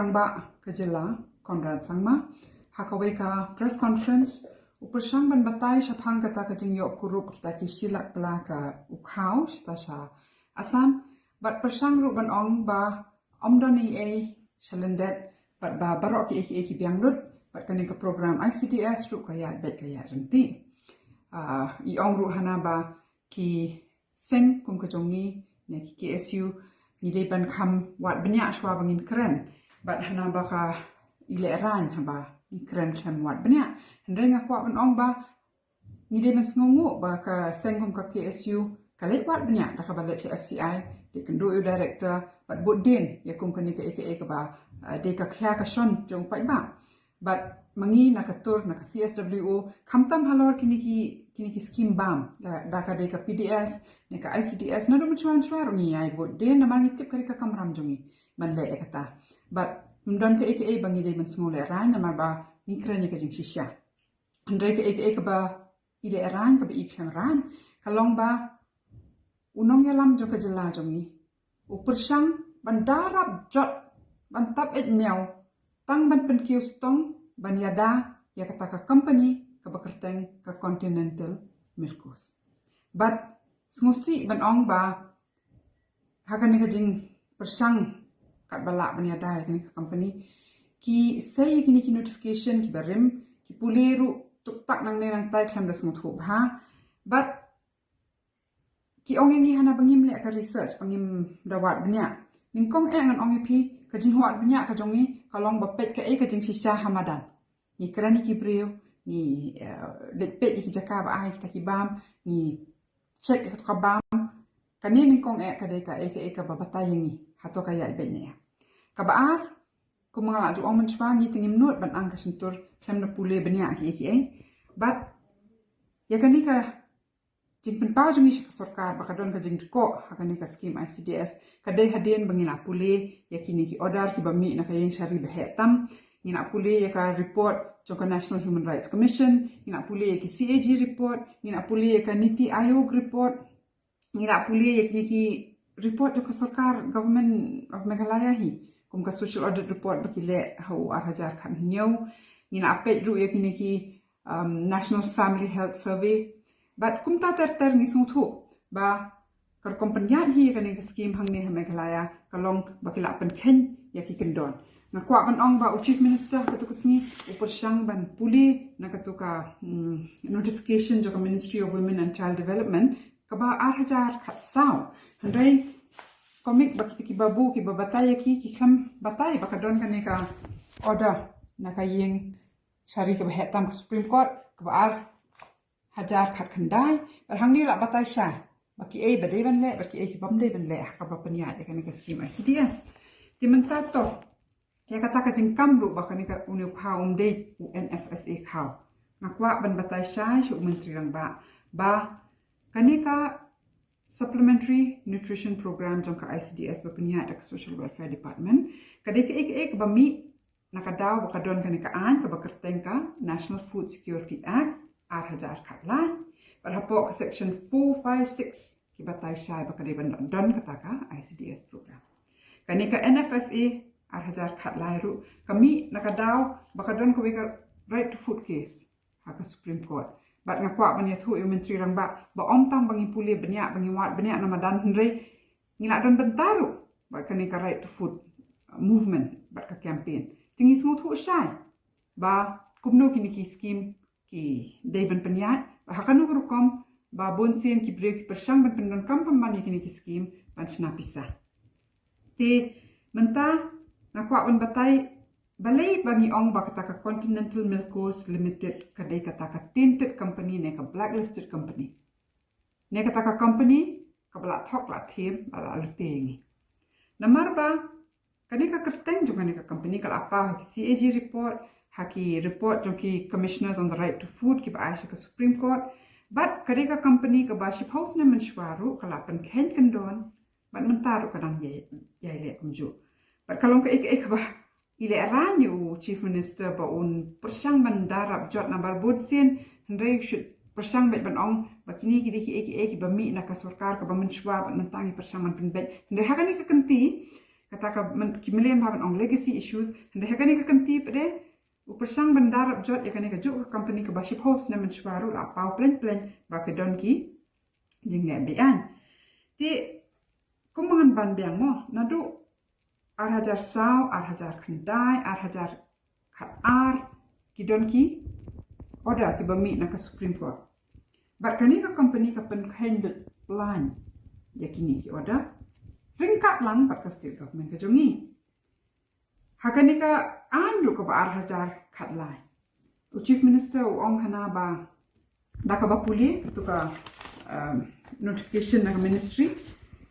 Rangba Kajela Conrad Sangma Hakaweka press conference Upersang ban batai syapang kata kajing yok kurup kita kisilak pelaka ukhau stasha asam bat persang ru ban ong ba omdoni e shalendet bat ba barok ki biang lut bat kani ke program ICDS ru kaya bet kaya renti I ong ru hana ba ki seng kum kajongi ne ki KSU ni de ban kham wat benya shwa bangin keren bat hana ba ka ile ran haba ni keren klem wat benya hendai ngakwa ban ong ba ni de mas ngongu ba ka sengkum ka KSU kalet wat benya da ka balet FCI de kendo director bat bodin ya kum kani ka AKA ka ba de ka khya ka shon jong pai ba bat mangi na ka tur na ka CSWO khamtam halor kini ki scheme bam da ka de ka PDS ne ka ICDS na dum chuan ngi ai bodin na mangi tip kari ka kamram jongi man le kata bat mdon ka AKA bangi de man smole ran ma ba ni kranya ka jing shisha andre ka AKA ka ba ile ran ka ba ikhan ran kalong ba unong yalam jo ka jela jongi upersang bandarap jot bantap et miau tang ban pen kiu stong ban yada ya kata ka company ka bakerteng ka Continental Mircos but ngusi ban ong ba hakan ka jing persang kat balak bani ada kini ke company ki say kini ki notification ki barim ki puleru tuk tak nang nang tai klam das nguthub ha but ki ong ngi hana bangim le ka research bangim dawat banya ningkong ngan ong ipi ka jing huat banya ka jongi kalong bapet ka ka jing shisha hamadan ni krani ki breu ni lepet ki jaka ba ai ki bam ni check ka bam kani ningkong ka de ka babatay ngi hato kaya ibenya kabaar kung mga laju ong menchwangi tingim nut ban ang kasintur klem na pule benya ki but ya kani ka jing penpau jungi shi sarkar bakadon ka jing ko hakani ka scheme ICDS kadai hadien bangila pule ya kini ki order ki bami na kayen shari behetam ngina pule ya ka report jong ka National Human Rights Commission ngina pule ya ki CAG report ngina pule ya ka Niti Ayog report ngina pule ya kini ki report jong ka sarkar government of Meghalaya hi kum ka social audit report bakile hau arhajar khan nyau ngina apet ru ya kini ki National Family Health Survey but kum ta ter ni sungthu ba kar kompanyat hi kani ka scheme hang ne Meghalaya kalong bakila pen khen ya ki kendon ngakwa ban ong ba chief minister ka to kusni upersyang ban puli na ka to ka notification jo ka Ministry of Women and Child Development ka ba arhajar khat saw handai komik bakiti ki babu ki babatay ki kham batay bakadon kani ka order na ka ying shari ka behetam ka Supreme Court ka ba hajar khat khandai par hangni la batay sha baki ai badai ban le baki ai ki bam le ban le ka ba panya ya kani ka scheme ICDS timenta to ya kata ka jing kamru bakani ka unu khaum de UNFSA khaw ngakwa ban batay sha shu menteri rang ba kani ka Supplementary Nutrition Program jong ka ICDS bapanya da Social Welfare Department kadai ka ek bami nakadaw bakadon kani ka an ka bakerteng ka National Food Security Act arhajar khatlan parhapo ka section 456 ki batay shay bakadai ban don kata ka ICDS program kani ka NFSA arhajar khatlai ru kami nakadaw bakadon ka right to food case ha ka Supreme Court bat ngakwa banya thu menteri rang ba omtang bangi puli benya bangi wat benya namadan hendrei ngila don bentaru bat kani ka right to food movement bat ka campaign tingi sungu thu shai ba kumno kini ki scheme ki deben penyat ba hakanu rukom ba bonsen ki break persang ban pendon kampam mani kini ki scheme ban sna pisah te menta ngakwa ban batai balai bangi ong ba kata ka Continental Milcos Limited kadai kata ka tainted company ne ka blacklisted company ne kata ka company ka bala thok la them ala alutengi namar ba kani ka kerteng jong ne ka company kala apa ki CAG report haki report jong ki Commissioners on the Right to Food ki ba aisha ka Supreme Court but kadai ka company ka ba ship house ne menshwaru kala pen khen kendon bat mentaru kadang ye le kumju but kalong ka ek ba ile ranyu chief minister ba un persang bandarap jot number bodsin hendrei should persang bet ban ong bakini ki ki bami na ka sarkar ka ba menshwa ba nantangi persang man penbet hendrei hakani ka kanti kata ka kimelian baban ong legacy issues hande hakani ka kanti pede upersang bandar jot yakani ka juk company ka baship host na menchwaru la pau plan ba ke don ki jing ne bian ti kumangan ban biang mo nadu 8,000 saw 8,000 kendai 8,000 khat ar ki don ki order ki bami na ka Supreme Court but kani ka company ka pen handle plan yakini ki order ringkat lang pat ka state government ka jongi hakani ka anu ka ba 8,000 khat lai u chief minister u ong hana ba da ka ba puli tu ka notification na ministry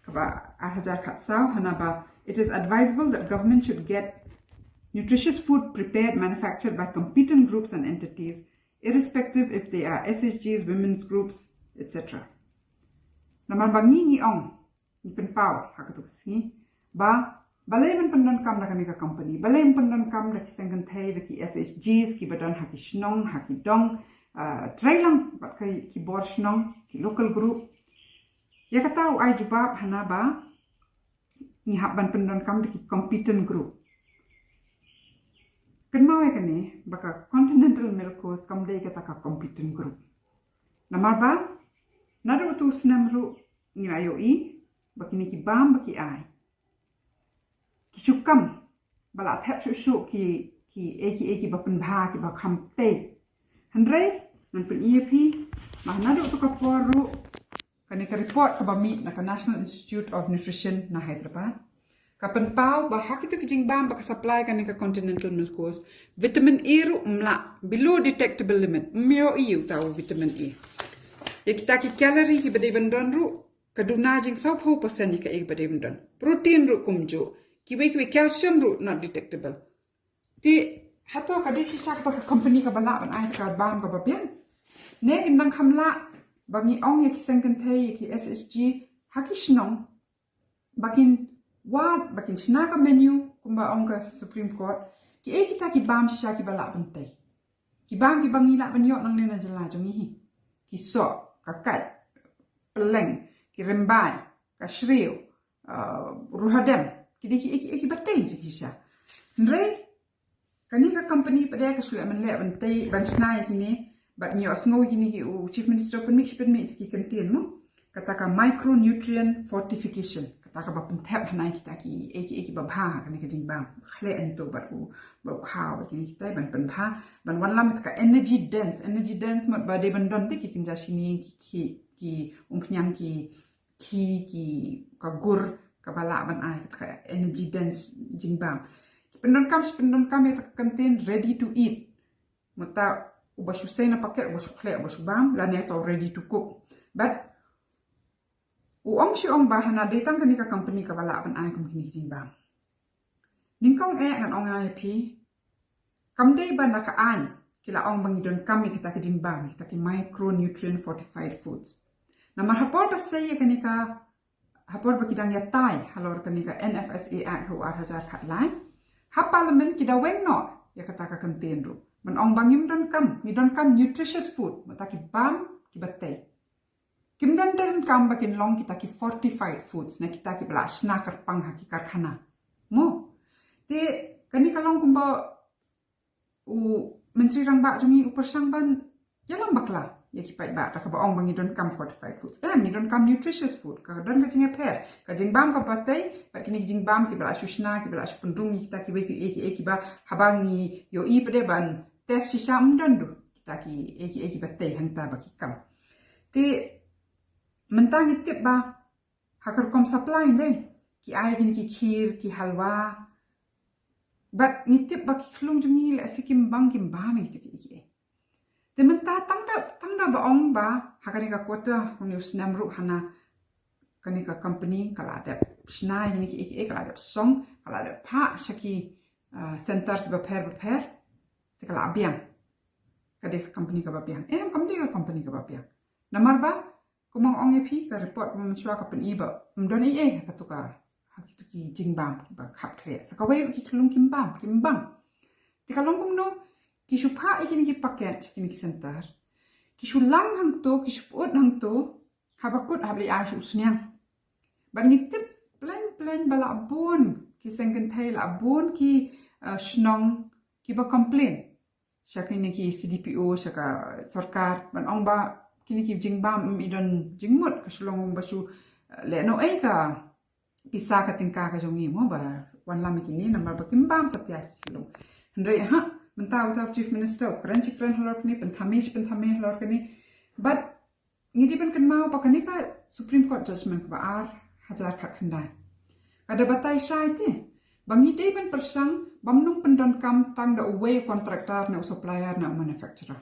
ka ba 8,000 khat saw hana ba it is advisable that government should get nutritious food prepared manufactured by competent groups and entities irrespective if they are SHGs, women's groups, etc. Naman bangi ni ong ni penpau hakatuk si ba balai man pendan kam na kami ka company balai man pendan kam da kisangkan thai da ki SHGs ki badan haki shnong haki dong trailang bat kai ki bor shnong ki local group ya kata ai jubab hana ba ni habban pendan kam da ki competent group kenmau ya kani baka Continental Milk Coast kamdai kata ka competent group namar ba nadu tu snamru ni ayoi bakini ki bam baki ai ki chukam bala thap su ki eki bapen bha ki ba kham te handre nan pen EAP ma nadu tu ka poru kani ka report ka bami na ka National Institute of Nutrition na Hyderabad kapan pau bahak itu kijing bam baka supply kani ka Continental Milk Coast vitamin E ru mla below detectable limit myo iu tahu vitamin E ya kita ki calorie ki badai bandon ru kaduna jing 100% ka ek badai bandon protein ru kumjo ki calcium ru not detectable ti hato ka deki sak ta company ka bala ban ai ka bam ka babian ne kin nang khamla bangi ong ya ki sangkan thai ki SSG hakishnong bakin wat bakin snaka menu kumba ongka Supreme Court ki kita ki bam sha ki bala bantai ki bam ki bangi la banyo nang nena jela jongi hi ki so ka kat peleng ki rembai ka shriu ruhadam ki ki batai ki sha ndre kani ka company pada ka suya men le bantai ban snai ki ni bat nyo sngo ki ni ki chief minister pen mi ki kantin mo kata ka micronutrient fortification taka ba puntap hanai kita ki eki ba bha kani ka jing bam khle an to ba khaw ki ni kita ban pen bha ban wan lam ka energy dense mat ba de ban don te ki kinja shini ki umpnyang ki ka gur ka bala ban ai ka energy dense jing bam pendon kam ya tak contain ready to eat mata ubashu sena paket ubashu khle ubashu bam la ne to ready to cook but uong si ong bahana datang kani ka company ka bala ban ai kum kini jing bam ningkong ngan ong ai pi kamdei ban ka an kila ong bangi don kami kita ka jing bam kita ki micronutrient fortified foods na mahapor ta say kani ka hapor ba kidang ya tai halor kani ka NFSA Act ru 8,000 khat lai ha parliament kida weng no ya kata ka kantin ru man ong bangim don kam ni don kam nutritious food mata ki bam ki batai Kimdan kam bakin long kita ki fortified foods na kita ki bala snacker pang haki karkhana mo te kani kalong kumba u menteri rang ba jungi upersang ban yalam bakla ya ki pai ba ta ka ba ong bangi don kam fortified foods ni don kam nutritious food ka don ka jinga per ka jing bam ka patai ba kini jing bam ki bala sushna ki bala supundungi kita ki eki ba habangi yo i pede ban tes shisam dondu kita ki eki batai hanta ba ki kam te mentang itip ba hakar kom supply deh ki ai gini ki khir ki halwa but ngitip ba ki khlung jungi le sikim bang kim ba mi ki te menta tangda ba ong ba hakani ka kota news namru hana kani ka company kala ada snai gini ki kala ada song kala ada pa shaki center ki ba pher te kala abiang kade company ka ba biang company ka ba biang namar ba kumang ong epi ka report mamchwa ka pen iba mdoni ka tuka hakitu ki jingbam ki ba khap khle sakawai ki khlung kimbam ti kalong kumno ki shupha ikini ki paket kini ki center ki shulang hang to ki shupot hang to habakut habli a shu snyang ban nitip plan bala bon ki sengken thai la bon ki shnong ki ba complain syaka ni ki CDPO syaka sarkar ban ong ba kini ki jingbam idon jingmut ka sulong ba su le no ai ka pisa ka tingka ka jongi mo ba wan lam kini namar ba kimbam satya sulong ndre ha mentau tau chief minister kran chikran halor kini penthame halor kini but ngidi pen kan mau pakani ka supreme court judgment ba ar hajar khat khandai kada batai sai te bangi dei pen persang bamnung pendon kam tang da away contractor na supplier na manufacturer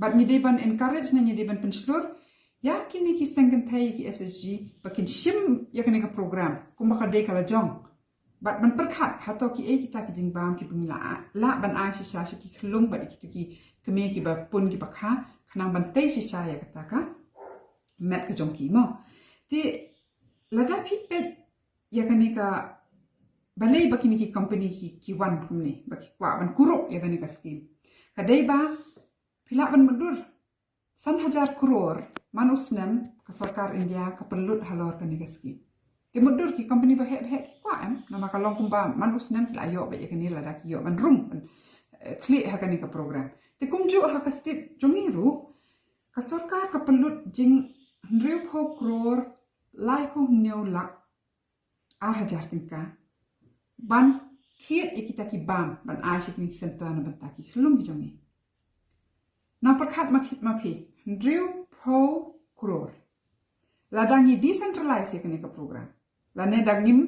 but ngidi ban encourage na ngidi ban penslur ya kini ki sengken thai ki SSG bakin shim ya kini ka program kum ba dei kala jong but ban perkhat hato ki kita ki jingbam ki pungla la ban ai si sa ki khlung ba ki keme ki ba pun ki ba kha khnang ban tei si sa ya kata ka met ka jong ki mo ti lada phi pet ya kani ka balai bakini ki company ki wan kumni baki kwa ban kuruk ya kani ka scheme kadai ba phila ban madur san hajar crore manusnem ka sarkar India ka perlut halor kani ka scheme ti mudur ki company ba he ki kwa nama kalong kumba manusnem la yo ba ya kani lada ki yo ban rum kli ha kani ka program ti kumju ha ka stit jongiru ka sarkar ka perlut jing 100 crore lai ho new lak a hajar tingka ban thiet ikita ki bam ban aishik ni center na ban taki khlum ki jongi na pakhat ma phi 100 crore ladangi decentralize ya kani ka program la ne dangim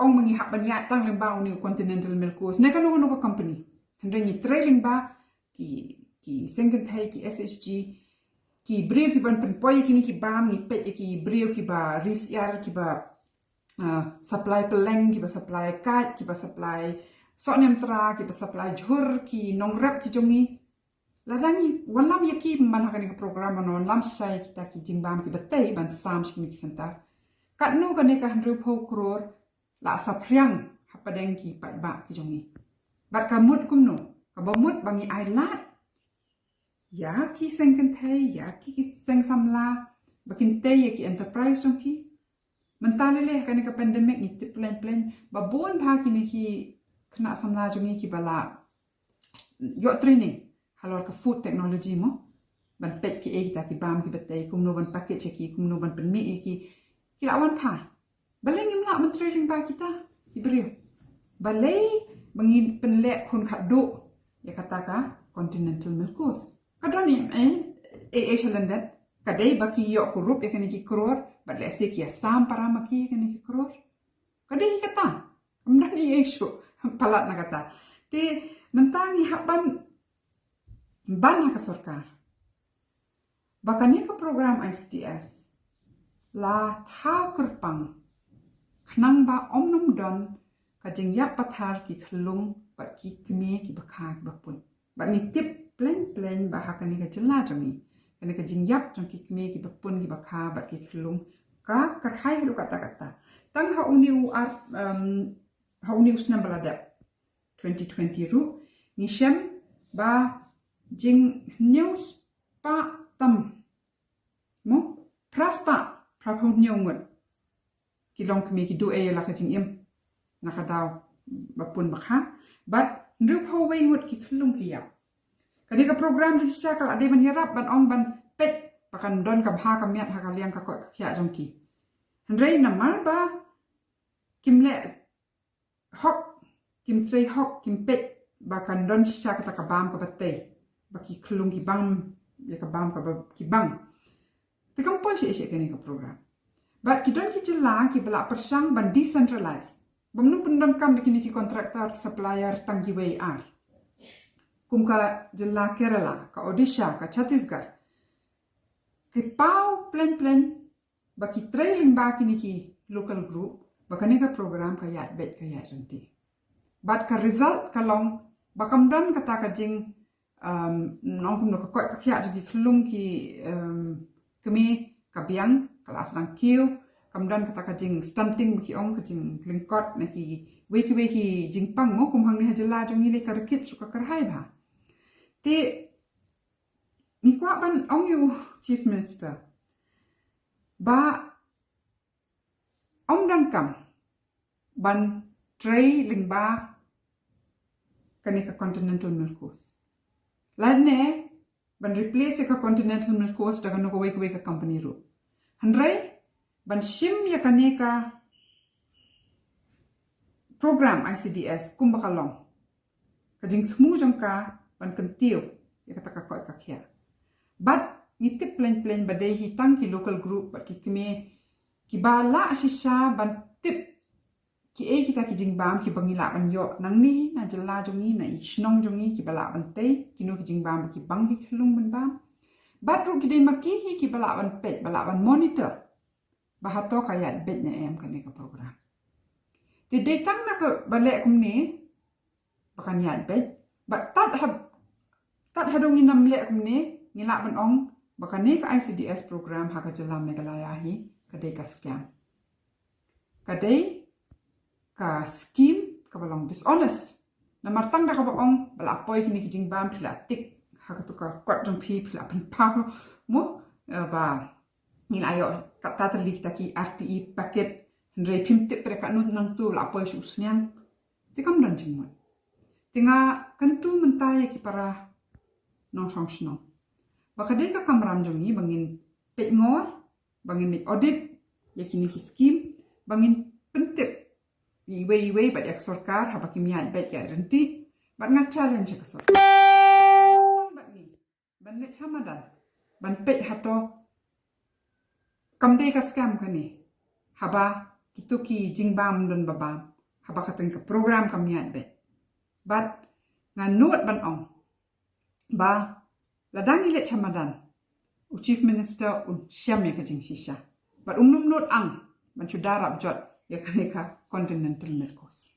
ong mangi hak ban ya tang lemba ni continental milk coast ne kanu no company hendrengi trailing ba ki sengken thai ki SSG ki breu ki ban pen poi ki ni ki bam ni pet ki breu ki ba ris yar ki ba supply peleng ki ba supply kat ki ba supply sok nem tra ki ba supply jhur ki nong rap ki jongi ladangi walam yaki man hakani ka program non lam sai kita ki jingbam ki batai ban sam shikni ki center kat nu ka ne ka 100 crore la saphriang hapadeng ki pat ba ki jongi bat ka mut kumno ka ba mut bangi ai lat ya ki sengken thai ya ki seng samla bakin tay ki enterprise jongi mentalile kani ka pandemic ni tip plan babon bha kini ki kena samla jongi ki bala yo training halor ka food technology mo ban pet ki kita ki bam ki batay kumno ban package ki kumno ban penmi ki lawan phai baleng imla ban training ba kita ibriu balai bangi penle khun khadu ya kata ka continental milk coast kadoni excellendet kadai baki yo kurup ya kani ki kror but let's say kia sam para maki kani ki kror kadai kata amdan ni isu palat na kata ti mentangi haban ban ka sarkar bakani ka program ICDS la thau kerpang khnang ba omnum don ka jingyap pathar ki khlung ba ki kme ki bakha ki bapun ba ni tip plan ba hakani ka jilla jongi kani ka jingyap jong ki kme ki bapun ki bakha ba ki khlung ka karhai ru kata tang ha uniu snam balada 2020 ru ni shem ba jing news pa tam mo praspa prapu nyongut ki long kme ki do la ka jing im nakadaw bapun bakha but ndu pho wei ngut ki khlung ki ya kani ka program ji sha kala de ban yarap ban ong ban pet pakan don ka bha ka miat ha ka liang ka ko khya jong ki hendrei namar ba kimle hok kim trei hok kim pet ba kan don sha ka ta ka bam ka batei ba ki khlung ki bam ya ka bam ka ba ki bang te kam pon she kani ka program but ki don ki jela ki bala persang ban decentralize bamnu pendon kam dikini ki kontraktor supplier tanggi wei ar kum ka jela Kerala ka Odisha ka Chhattisgarh ki pau plan ba ki trailing ba kini ki local group ba kani ka program ka ya bet ka ya ranti but ka result ka long ba kam don kata ka jing nong kum no ka ka khya ji khlung ki kemi ka biang kelas dang kiu kamdan kata ka jing stunting ki ong ka jing lingkot na ki weki jing pang mo kum hang ni hajala jong ni ka rakit su ka karhai ba ti ni kwa ban ong yu chief minister ba om dan kam ban tray lingba kaneka continental milk coast. Ladne ban replace ka continental milk coast daga no wake ka company ru. Handrai ban shim ya kaneka program ICDS kumbakalong. Kajing tmu jongka ban kentiu ya kata ka koi ka khia. But ngitip plan badai hitang ki local group bat ki kime ki bala asisha ban tip ki kita ki jingbam ki bangila ban yo nang ni na jala jongi na ishnong jongi ki bala ban te ki no ki jingbam ki bangi khulung ban bam batru ki dei maki hi ki bala ban pet bala ban monitor bahato kaya bet nya em kan ka program ti dei tang na ka bale kum ni bakan ya bet bat tat hadong inam le kum ni ngila ban ong bakan ni ka ICDS program ha ka jala Meghalaya hi kadai ka scam kadai ka scheme ka balong dishonest na martang da ka baong bala poi kini ki jingbam phila tik ha ka tu ka kwat jong phi phila pan pa mo ba ni ayo ka tatali kita ki RTE paket ndre phim tip pre ka nun nang tu la poi su snyang ti kam dan jingmon tinga kantu mentai ki para non functional ba ka de ka kamram jongi bangin pet ngor bangin ni audit yakini ki scheme bangin pentip iwe bat yak sarkar haba kimia bet ya renti bat nga challenge ka so bat ni ban le chamadan ban pet hato kamde ka scam kani haba kituki jingbam don babam haba kateng ka program kamia bet bat nga note ban ong ba ladang ile chamadan u chief minister un syam ya ka jing shisha bat note ang ban chudarap jot ya kaneka continental milk coast